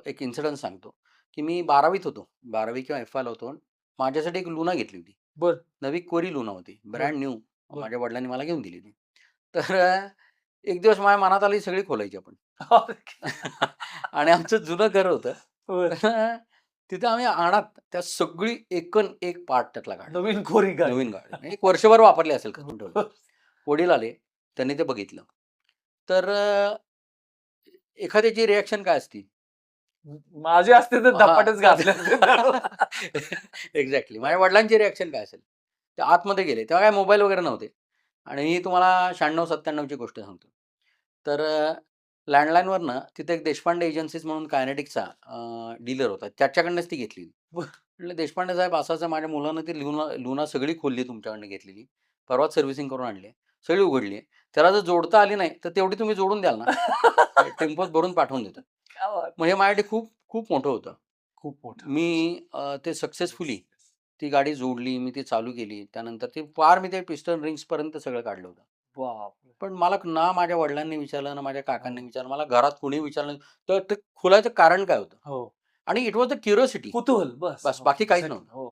एक इन्सिडन्स सांगतो, की मी 12वीत होतो. 12वी किंवा एफ-वायला होतो. माझ्यासाठी एक लुना घेतली होती. बरं, नवी कोरी लुना होती. बरं, ब्रँड न्यू. बरं. माझ्या वडिलांनी मला घेऊन दिली ती. तर एक दिवस माझ्या मनात आलं, ही सगळी खोलायची आपण. आणि आमचं जुनं घर होतं. बरं. तर तिथं आम्ही आणत त्या सगळी एकन एक पार्ट त्यातला काढला. नवीन कोरी गाडी. नवीन गाडी. एक वर्षभर वापरली असेल करून ठेवली. बरं. वडील आले. त्यांनी ते बघितलं. तर एखाद्याची रिएक्शन काय असती? माझे असते तर हां. धपाटेच घातले असते त्याला. एक्झॅक्टली. माझ्या वडिलांची रिएक्शन काय असेल? ते आतमध्ये गेले. तेव्हा काय मोबाईल वगैरे नव्हते. आणि मी तुम्हाला 96-97 ची गोष्ट सांगतो. तर लँडलाईनवरनं तिथे एक देशपांडे एजन्सीज म्हणून कायनेटिक्सचा डीलर होता. त्याच्याकडनंच ती घेतली. बरं. म्हटलं, "देशपांडे साहेब असं-असं माझ्या मुलानं ती लुना लुना सगळी खोलली तुमच्याकडनं घेतलेली. परवाच सर्व्हिसिंग करून आणली आहे. सगळी उघडली आहे. त्याला जर जोडता आली नाही, तर तेवढी तुम्ही जोडून द्याल ना? टेम्पोत भरून पाठवून देतो." क्या बात! मग हे माझ्यासाठी खूप खूप मोठं होतं. खूप मोठं. मी ते सक्सेसफुली ती गाडी जोडली. मी ती चालू केली. त्यानंतर ती फार मी ते पिस्टन रिंग्सपर्यंत सगळं काढलं होतं. बापरे! पण मला ना माझ्या वडिलांनी विचारलं, ना माझ्या काकांनी हो, विचारलं. मला घरात कोणीही विचारलं नाही. तर ते खोलायचं कारण काय होतं? हो. आणि इट वॉज द क्युरिओसिटी. कुतूहल बस. बस हो, बाकी काहीच एक्झॅक्टली. नव्हतं. हो.